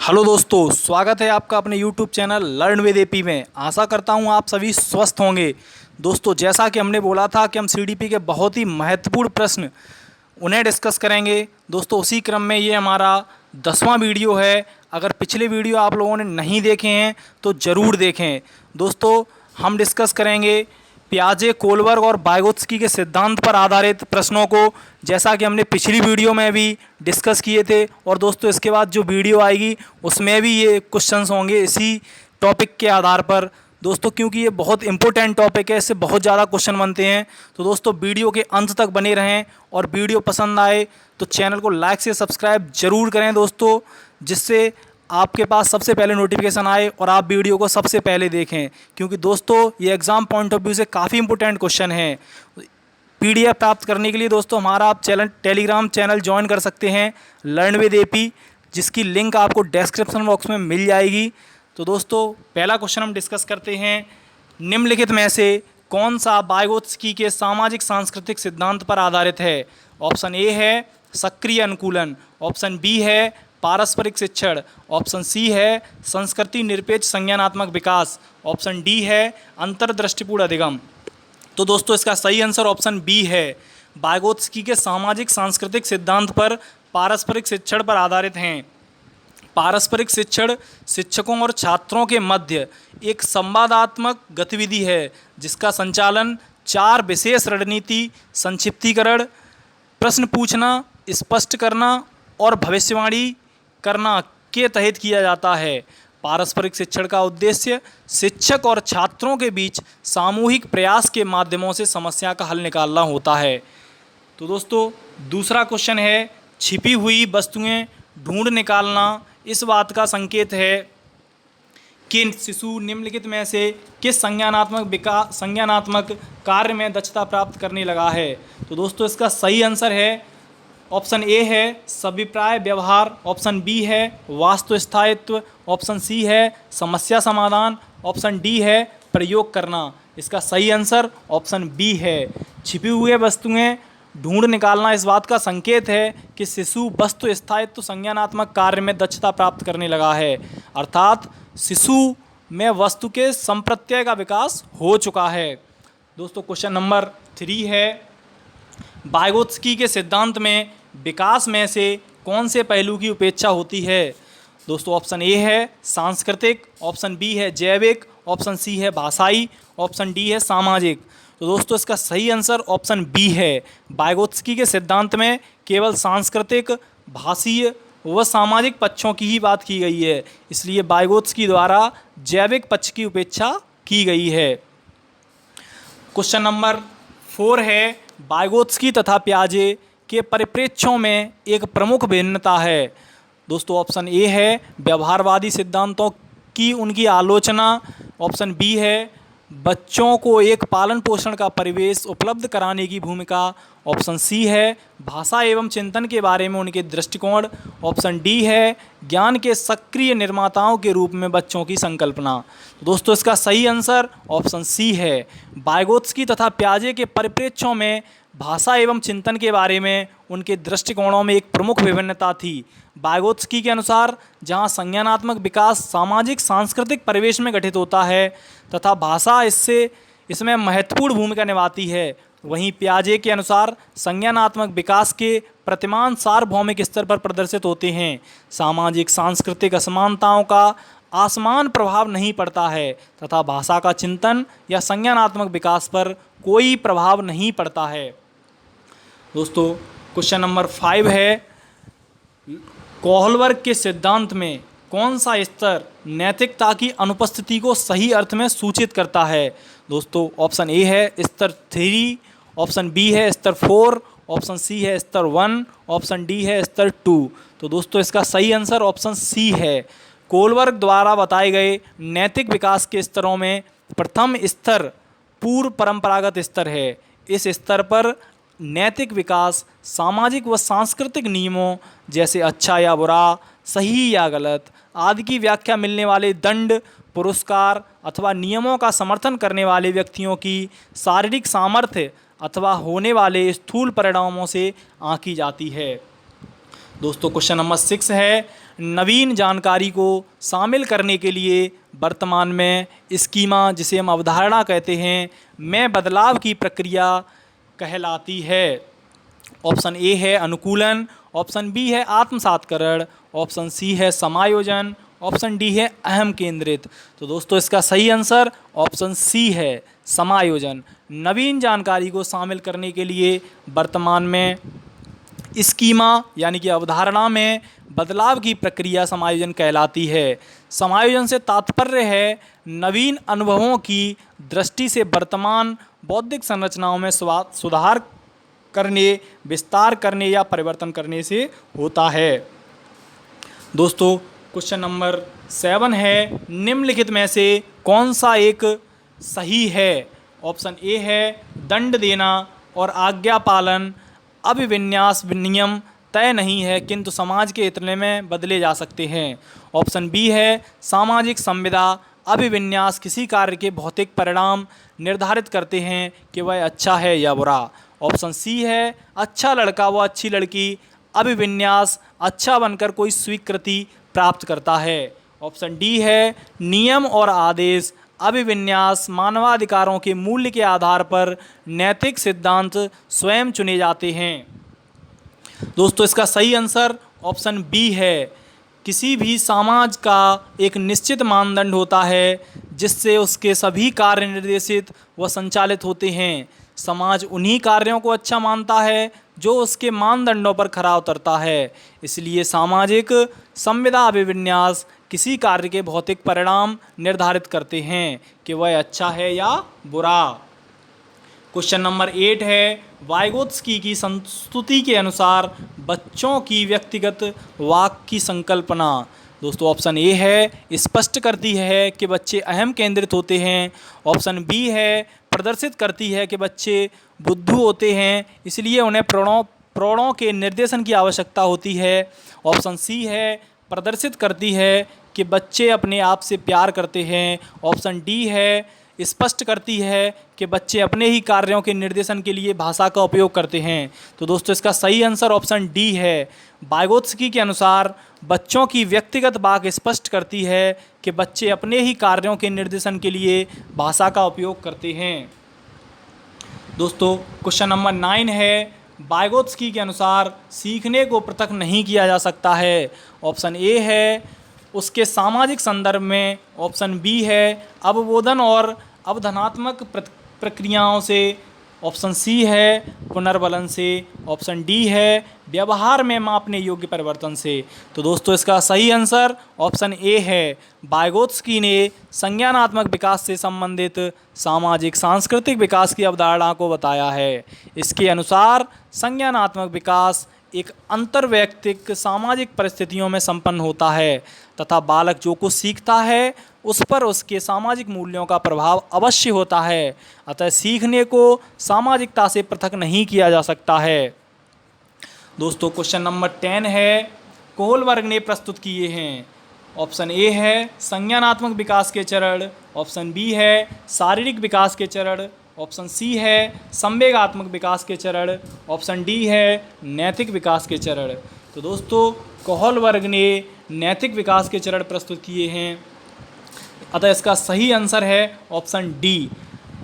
Hello दोस्तों, स्वागत है आपका अपने YouTube channel learn with AP में। आशा करता हूं आप सभी स्वस्थ होंगे। दोस्तों, जैसा कि हमने बोला था कि हम सीडीपी के बहुत ही महत्वपूर्ण प्रश्न उन्हें डिस्कस करेंगे। दोस्तों, उसी क्रम में ये हमारा 10वां वीडियो है। अगर पिछले वीडियो आप लोगों ने नहीं देखे हैं तो ज़रूर देखें। दोस्तों, हम डिस्कस करेंगे पियाजे, कोलबर्ग और वाइगोत्स्की के सिद्धांत पर आधारित प्रश्नों को, जैसा कि हमने पिछली वीडियो में भी डिस्कस किए थे। और दोस्तों, इसके बाद जो वीडियो आएगी उसमें भी ये क्वेश्चंस होंगे इसी टॉपिक के आधार पर। दोस्तों, क्योंकि ये बहुत इंपॉर्टेंट टॉपिक है, इससे बहुत ज़्यादा क्वेश्चन बनते हैं। तो दोस्तों, वीडियो के अंत तक बने रहें और वीडियो पसंद आए तो चैनल को लाइक से सब्सक्राइब जरूर करें दोस्तों, जिससे आपके पास सबसे पहले नोटिफिकेशन आए और आप वीडियो को सबसे पहले देखें। क्योंकि दोस्तों, ये एग्ज़ाम पॉइंट ऑफ व्यू से काफ़ी इंपॉर्टेंट क्वेश्चन है। पीडीएफ प्राप्त करने के लिए दोस्तों हमारा आप टेलीग्राम चैनल ज्वाइन कर सकते हैं, लर्न विद एपी, जिसकी लिंक आपको डिस्क्रिप्शन बॉक्स में मिल जाएगी। तो दोस्तों, पहला क्वेश्चन हम डिस्कस करते हैं। निम्नलिखित में से कौन सा वाइगोत्स्की के सामाजिक सांस्कृतिक सिद्धांत पर आधारित है? ऑप्शन ए है सक्रिय अनुकूलन, ऑप्शन बी है पारस्परिक शिक्षण, ऑप्शन सी है संस्कृति निरपेक्ष संज्ञानात्मक विकास, ऑप्शन डी है अंतर्दृष्टिपूर्ण अधिगम। तो दोस्तों, इसका सही आंसर ऑप्शन बी है। वाइगोत्स्की के सामाजिक सांस्कृतिक सिद्धांत पर पारस्परिक शिक्षण पर आधारित हैं। पारस्परिक शिक्षण शिक्षकों और छात्रों के मध्य एक संवादात्मक गतिविधि है, जिसका संचालन 4 विशेष रणनीति, संक्षिप्तीकरण, प्रश्न पूछना, स्पष्ट करना और भविष्यवाणी करना के तहत किया जाता है। पारस्परिक शिक्षण का उद्देश्य शिक्षक और छात्रों के बीच सामूहिक प्रयास के माध्यमों से समस्या का हल निकालना होता है। तो दोस्तों, दूसरा क्वेश्चन है छिपी हुई वस्तुएं ढूंढ निकालना इस बात का संकेत है कि शिशु निम्नलिखित में से किस संज्ञानात्मक कार्य में दक्षता प्राप्त करने लगा है? तो दोस्तों, इसका सही आंसर है ऑप्शन ए है सभिप्राय व्यवहार, ऑप्शन बी है वास्तु स्थायित्व, ऑप्शन सी है समस्या समाधान, ऑप्शन डी है प्रयोग करना। इसका सही आंसर ऑप्शन बी है। छिपी हुए वस्तुएं ढूंढ निकालना इस बात का संकेत है कि शिशु वस्तु स्थायित्व संज्ञानात्मक कार्य में दक्षता प्राप्त करने लगा है, अर्थात शिशु में वस्तु के संप्रत्यय का विकास हो चुका है। दोस्तों, क्वेश्चन नंबर 3 है वाइगोत्स्की के सिद्धांत में विकास में से कौन से पहलू की उपेक्षा होती है? दोस्तों, ऑप्शन ए है सांस्कृतिक, ऑप्शन बी है जैविक, ऑप्शन सी है भाषाई, ऑप्शन डी है सामाजिक। तो दोस्तों, इसका सही आंसर ऑप्शन बी है। वाइगोत्स्की के सिद्धांत में केवल सांस्कृतिक, भाषीय व सामाजिक पक्षों की ही बात की गई है, इसलिए वाइगोत्स्की द्वारा जैविक पक्ष की उपेक्षा की गई है। क्वेश्चन नंबर 4 है वाइगोत्स्की तथा पियाजे के परिप्रेक्ष्यों में एक प्रमुख भिन्नता है। दोस्तों, ऑप्शन ए है व्यवहारवादी सिद्धांतों की उनकी आलोचना, ऑप्शन बी है बच्चों को एक पालन पोषण का परिवेश उपलब्ध कराने की भूमिका, ऑप्शन सी है भाषा एवं चिंतन के बारे में उनके दृष्टिकोण, ऑप्शन डी है ज्ञान के सक्रिय निर्माताओं के रूप में बच्चों की संकल्पना। तो दोस्तों, इसका सही आंसर ऑप्शन सी है। वाइगोत्स्की तथा पियाजे के परिप्रेक्ष्यों में भाषा एवं चिंतन के बारे में उनके दृष्टिकोणों में एक प्रमुख विभिन्नता थी। वाइगोत्स्की के अनुसार जहां संज्ञानात्मक विकास सामाजिक सांस्कृतिक परिवेश में घटित होता है तथा भाषा इसमें महत्वपूर्ण भूमिका निभाती है, वहीं पियाजे के अनुसार संज्ञानात्मक विकास के प्रतिमान सार्वभौमिक स्तर पर प्रदर्शित होते हैं। सामाजिक सांस्कृतिक असमानताओं का आसमान प्रभाव नहीं पड़ता है तथा भाषा का चिंतन या संज्ञानात्मक विकास पर कोई प्रभाव नहीं पड़ता है। दोस्तों, क्वेश्चन नंबर 5 है कोहलबर्ग के सिद्धांत में कौन सा स्तर नैतिकता की अनुपस्थिति को सही अर्थ में सूचित करता है? दोस्तों, ऑप्शन ए है स्तर 3, ऑप्शन बी है स्तर 4, ऑप्शन सी है स्तर 1, ऑप्शन डी है स्तर 2। तो दोस्तों, इसका सही आंसर ऑप्शन सी है। कोहलबर्ग द्वारा बताए गए नैतिक विकास के स्तरों में प्रथम स्तर पूर्व परंपरागत स्तर है। इस स्तर पर नैतिक विकास सामाजिक व सांस्कृतिक नियमों जैसे अच्छा या बुरा, सही या गलत आदि की व्याख्या मिलने वाले दंड, पुरस्कार अथवा नियमों का समर्थन करने वाले व्यक्तियों की शारीरिक सामर्थ्य अथवा होने वाले स्थूल परिणामों से आंकी जाती है। दोस्तों क्वेश्चन नंबर 6 है, नवीन जानकारी को शामिल करने के लिए वर्तमान में स्कीमा, जिसे हम अवधारणा कहते हैं, में बदलाव की प्रक्रिया कहलाती है। ऑप्शन ए है अनुकूलन, ऑप्शन बी है आत्मसातकरण, ऑप्शन सी है समायोजन, ऑप्शन डी है अहम केंद्रित। तो दोस्तों इसका सही आंसर ऑप्शन सी है, समायोजन। नवीन जानकारी को शामिल करने के लिए वर्तमान में स्कीमा यानी कि अवधारणा में बदलाव की प्रक्रिया समायोजन कहलाती है। समायोजन से तात्पर्य है नवीन अनुभवों की दृष्टि से वर्तमान बौद्धिक संरचनाओं में सुधार करने, विस्तार करने या परिवर्तन करने से होता है। दोस्तों क्वेश्चन नंबर 7 है, निम्नलिखित में से कौन सा एक सही है? ऑप्शन ए है दंड देना और आज्ञा पालन अभिविन्यास नियम तय नहीं है किंतु समाज के हित में बदले जा सकते हैं। ऑप्शन बी है सामाजिक संविदा अभिविन्यास किसी कार्य के भौतिक परिणाम निर्धारित करते हैं कि वह अच्छा है या बुरा। ऑप्शन सी है अच्छा लड़का व अच्छी लड़की अभिविन्यास अच्छा बनकर कोई स्वीकृति प्राप्त करता है। ऑप्शन डी है नियम और आदेश अभिविन्यास मानवाधिकारों के मूल्य के आधार पर नैतिक सिद्धांत स्वयं चुने जाते हैं। दोस्तों इसका सही आंसर ऑप्शन बी है। किसी भी समाज का एक निश्चित मानदंड होता है जिससे उसके सभी कार्य निर्देशित व संचालित होते हैं। समाज उन्हीं कार्यों को अच्छा मानता है जो उसके मानदंडों पर खरा उतरता है। इसलिए सामाजिक संविदा अभिविन्यास किसी कार्य के भौतिक परिणाम निर्धारित करते हैं कि वह अच्छा है या बुरा। क्वेश्चन नंबर 8 है, वाइगोत्स्की की संस्तुति के अनुसार बच्चों की व्यक्तिगत वाक की संकल्पना। दोस्तों ऑप्शन ए है स्पष्ट करती है कि बच्चे अहम केंद्रित होते हैं। ऑप्शन बी है प्रदर्शित करती है कि बच्चे बुद्धू होते हैं इसलिए उन्हें प्रणों के निर्देशन की आवश्यकता होती है। ऑप्शन सी है प्रदर्शित करती है कि बच्चे अपने आप से प्यार करते हैं। ऑप्शन डी है स्पष्ट करती है कि बच्चे अपने ही कार्यों के निर्देशन के लिए भाषा का उपयोग करते हैं। तो दोस्तों इसका सही आंसर ऑप्शन डी है। वाइगोत्स्की के अनुसार बच्चों की व्यक्तिगत वाक स्पष्ट करती है कि बच्चे अपने ही कार्यों के निर्देशन के लिए भाषा का उपयोग करते हैं। दोस्तों क्वेश्चन नंबर 9 है, वाइगोत्स्की के अनुसार सीखने को पृथक नहीं किया जा सकता है। ऑप्शन ए है उसके सामाजिक संदर्भ में, ऑप्शन बी है अवबोधन और अवधारणात्मक प्रक्रियाओं से, ऑप्शन सी है पुनर्बलन से, ऑप्शन डी है व्यवहार में मापने योग्य परिवर्तन से। तो दोस्तों इसका सही आंसर ऑप्शन ए है। वाइगोत्स्की ने संज्ञानात्मक विकास से संबंधित सामाजिक सांस्कृतिक विकास की अवधारणा को बताया है। इसके अनुसार संज्ञानात्मक विकास एक अंतर्वैयक्तिक सामाजिक परिस्थितियों में संपन्न होता है तथा बालक जो कुछ सीखता है उस पर उसके सामाजिक मूल्यों का प्रभाव अवश्य होता है। अतः सीखने को सामाजिकता से पृथक नहीं किया जा सकता है। दोस्तों क्वेश्चन नंबर 10 है, कोहलबर्ग ने प्रस्तुत किए हैं। ऑप्शन ए है संज्ञानात्मक विकास के चरण, ऑप्शन बी है शारीरिक विकास के चरण, ऑप्शन सी है संवेगात्मक विकास के चरण, ऑप्शन डी है नैतिक विकास के चरण। तो दोस्तों कोहलबर्ग ने नैतिक विकास के चरण प्रस्तुत किए हैं, अतः इसका सही आंसर है ऑप्शन डी।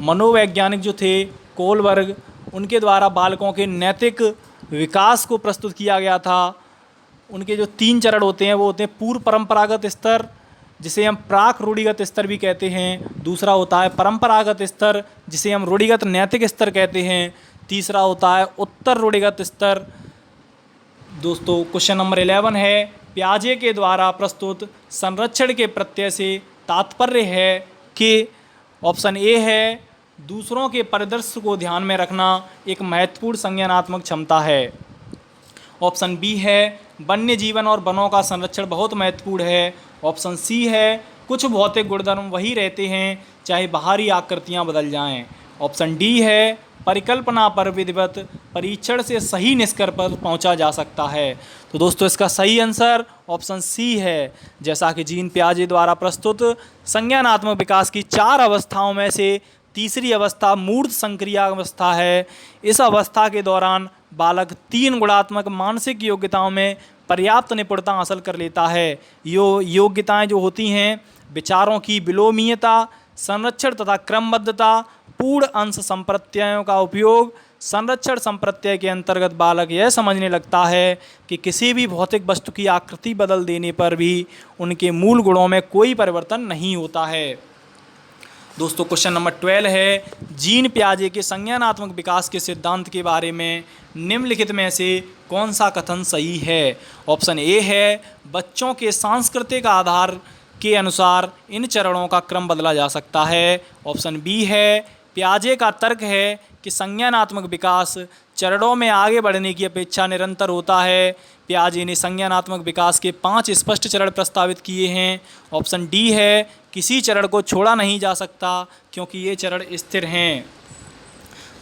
मनोवैज्ञानिक जो थे कोहलबर्ग, उनके द्वारा बालकों के नैतिक विकास को प्रस्तुत किया गया था। उनके जो 3 चरण होते हैं वो होते हैं पूर्व परंपरागत स्तर, जिसे हम प्राक रूढ़िगत स्तर भी कहते हैं। दूसरा होता है परंपरागत स्तर, जिसे हम रूढ़िगत नैतिक स्तर कहते हैं। तीसरा होता है उत्तर रूढ़िगत स्तर। दोस्तों क्वेश्चन नंबर 11 है, पियाजे के द्वारा प्रस्तुत संरक्षण के प्रत्यय से तात्पर्य है कि, ऑप्शन ए है दूसरों के परिदृश्य को ध्यान में रखना एक महत्वपूर्ण संज्ञानात्मक क्षमता है। ऑप्शन बी है वन्य जीवन और वनों का संरक्षण बहुत महत्वपूर्ण है। ऑप्शन सी है कुछ भौतिक गुणधर्म वही रहते हैं चाहे बाहरी आकृतियां बदल जाएं। ऑप्शन डी है परिकल्पना पर विधिवत परीक्षण से सही निष्कर्ष पर पहुंचा जा सकता है। तो दोस्तों इसका सही आंसर ऑप्शन सी है। जैसा कि जीन पियाजे द्वारा प्रस्तुत संज्ञानात्मक विकास की 4 अवस्थाओं में से तीसरी अवस्था मूर्त संक्रिया अवस्था है। इस अवस्था के दौरान बालक 3 गुणात्मक मानसिक योग्यताओं में पर्याप्त निपुणता हासिल कर लेता है। योग्यताएं जो होती हैं, विचारों की विलोमीयता, संरक्षण तथा क्रमबद्धता, पूर्ण अंश संप्रत्ययों का उपयोग। संरक्षण संप्रत्यय के अंतर्गत बालक यह समझने लगता है कि किसी भी भौतिक वस्तु की आकृति बदल देने पर भी उनके मूल गुणों में कोई परिवर्तन नहीं होता है। दोस्तों क्वेश्चन नंबर 12 है, जीन पियाजे के संज्ञानात्मक विकास के सिद्धांत के बारे में निम्नलिखित में से कौन सा कथन सही है? ऑप्शन ए है, बच्चों के सांस्कृतिक आधार के अनुसार इन चरणों का क्रम बदला जा सकता है। ऑप्शन बी है, पियाजे का तर्क है कि संज्ञानात्मक विकास चरणों में आगे बढ़ने की अपेक्षा निरंतर होता है। पियाजे ने संज्ञानात्मक विकास के 5 स्पष्ट चरण प्रस्तावित किए हैं। ऑप्शन डी है, किसी चरण को छोड़ा नहीं जा सकता क्योंकि ये चरण स्थिर हैं।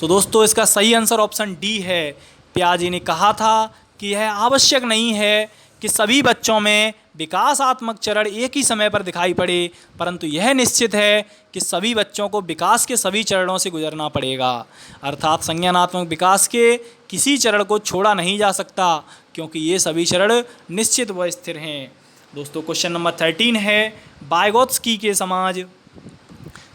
तो दोस्तों इसका सही आंसर ऑप्शन डी है। पियाजे ने कहा था कि यह आवश्यक नहीं है कि सभी बच्चों में विकासात्मक चरण एक ही समय पर दिखाई पड़े, परंतु यह निश्चित है कि सभी बच्चों को विकास के सभी चरणों से गुजरना पड़ेगा। अर्थात संज्ञानात्मक विकास के किसी चरण को छोड़ा नहीं जा सकता क्योंकि ये सभी चरण निश्चित व स्थिर हैं। दोस्तों क्वेश्चन नंबर 13 है, वाइगोत्स्की के समाज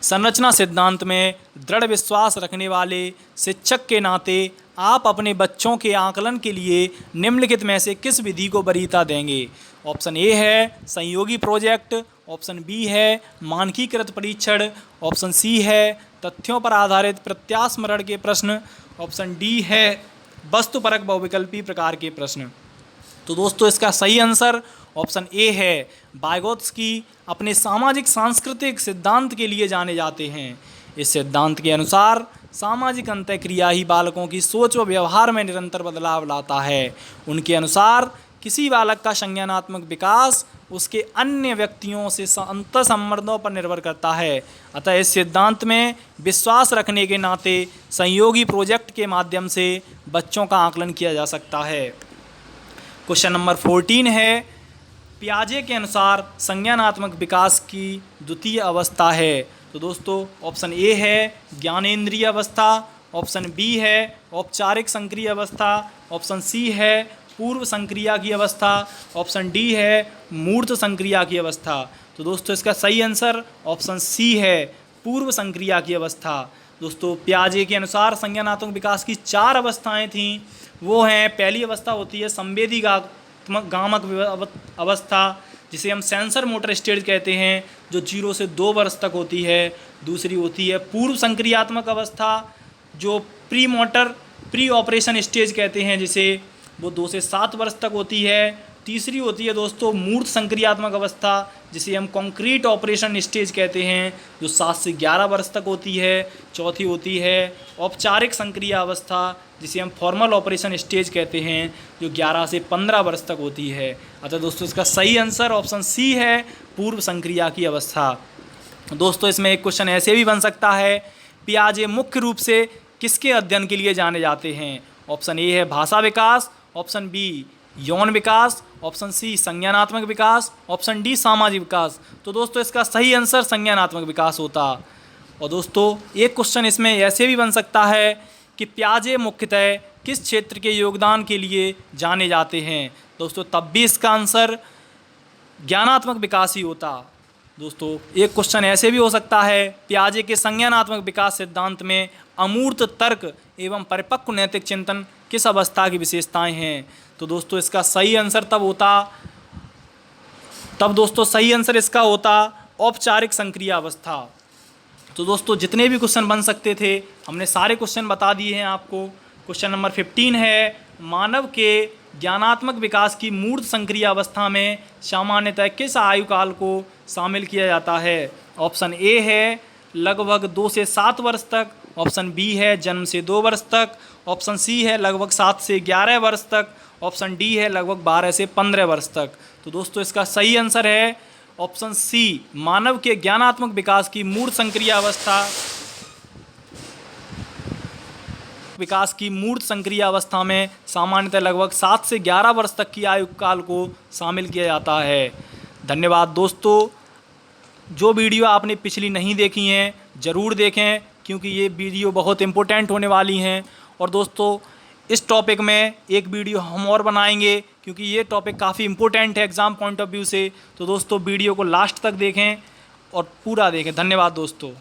संरचना सिद्धांत में दृढ़ विश्वास रखने वाले शिक्षक के नाते आप अपने बच्चों के आकलन के लिए निम्नलिखित में से किस विधि को वरीयता देंगे? ऑप्शन ए है, संयोगी प्रोजेक्ट। ऑप्शन बी है, मानकीकृत परीक्षण। ऑप्शन सी है, तथ्यों पर आधारित प्रत्यास्मरण के प्रश्न। ऑप्शन डी है, वस्तुपरक बहुविकल्पी प्रकार के प्रश्न। तो दोस्तों इसका सही आंसर ऑप्शन ए है। वाइगोत्स्की अपने सामाजिक सांस्कृतिक सिद्धांत के लिए जाने जाते हैं। इस सिद्धांत के अनुसार सामाजिक अंतःक्रिया ही बालकों की सोच व व्यवहार में निरंतर बदलाव लाता है। उनके अनुसार किसी बालक का संज्ञानात्मक विकास उसके अन्य व्यक्तियों से अंतःसंबंधों पर निर्भर करता है। अतः इस सिद्धांत में विश्वास रखने के नाते संयोगी प्रोजेक्ट के माध्यम से बच्चों का आकलन किया जा सकता है। क्वेश्चन नंबर 14 है, पियाजे के अनुसार संज्ञानात्मक विकास की द्वितीय अवस्था है। तो दोस्तों ऑप्शन ए है, ज्ञानेंद्रिय अवस्था। ऑप्शन बी है, औपचारिक संक्रिय अवस्था। ऑप्शन सी है, पूर्व संक्रिया की अवस्था। ऑप्शन डी है, मूर्त संक्रिया की अवस्था। तो दोस्तों इसका सही आंसर ऑप्शन सी है, पूर्व संक्रिया की अवस्था। दोस्तों पियाजे के अनुसार संज्ञानात्मक विकास की 4 अवस्थाएं थीं। वो हैं, पहली अवस्था होती है संवेदी गामक अवस्था, जिसे हम सेंसर मोटर स्टेज कहते हैं, जो 0 से 2 वर्ष तक होती है। दूसरी होती है पूर्व संक्रियात्मक अवस्था, जो प्री ऑपरेशन स्टेज कहते हैं, जिसे वो 2 से 7 वर्ष तक होती है। तीसरी होती है दोस्तों मूर्त संक्रियात्मक अवस्था, जिसे हम कॉन्क्रीट ऑपरेशन स्टेज कहते हैं, जो 7 से 11 वर्ष तक होती है। चौथी होती है औपचारिक संक्रिया अवस्था, जिसे हम फॉर्मल ऑपरेशन स्टेज कहते हैं, जो 11 से 15 वर्ष तक होती है। अतः दोस्तों इसका सही आंसर ऑप्शन सी है, पूर्व संक्रिया की अवस्था। दोस्तों इसमें एक क्वेश्चन ऐसे भी बन सकता है, पियाजे मुख्य रूप से किसके अध्ययन के लिए जाने जाते हैं? ऑप्शन ए है भाषा विकास। ऑप्शन बी यौन विकास। ऑप्शन सी संज्ञानात्मक विकास। ऑप्शन डी सामाजिक विकास। तो दोस्तों इसका सही आंसर संज्ञानात्मक विकास होता। और दोस्तों एक क्वेश्चन इसमें ऐसे भी बन सकता है कि पियाजे मुख्यतः किस क्षेत्र के योगदान के लिए जाने जाते हैं? दोस्तों तब भी इसका आंसर ज्ञानात्मक विकास ही होता। दोस्तों एक क्वेश्चन ऐसे भी हो सकता है, पियाजे के संज्ञानात्मक विकास सिद्धांत में अमूर्त तर्क एवं परिपक्व नैतिक चिंतन किस अवस्था की विशेषताएं हैं? तो दोस्तों इसका सही आंसर दोस्तों सही आंसर इसका होता औपचारिक संक्रिया अवस्था। तो दोस्तों जितने भी क्वेश्चन बन सकते थे हमने सारे क्वेश्चन बता दिए हैं आपको। क्वेश्चन नंबर 15 है, मानव के ज्ञानात्मक विकास की मूर्त संक्रिया अवस्था में सामान्यतः किस आयु काल को शामिल किया जाता है? ऑप्शन ए है लगभग 2 से 7 वर्ष तक। ऑप्शन बी है जन्म से 2 वर्ष तक। ऑप्शन सी है लगभग 7 से 11 वर्ष तक। ऑप्शन डी है लगभग 12 से 15 वर्ष तक। तो दोस्तों इसका सही आंसर है ऑप्शन सी, मानव के ज्ञानात्मक विकास की मूर्त संक्रिया अवस्था में सामान्यतः लगभग 7 से 11 वर्ष तक की आयु काल को शामिल किया जाता है। धन्यवाद दोस्तों। जो वीडियो आपने पिछली नहीं देखी हैं ज़रूर देखें, क्योंकि ये वीडियो बहुत इम्पोर्टेंट होने वाली हैं। और दोस्तों इस टॉपिक में एक वीडियो हम और बनाएंगे, क्योंकि ये टॉपिक काफ़ी इंपॉर्टेंट है एग्ज़ाम पॉइंट ऑफ व्यू से। तो दोस्तों वीडियो को लास्ट तक देखें और पूरा देखें। धन्यवाद दोस्तों।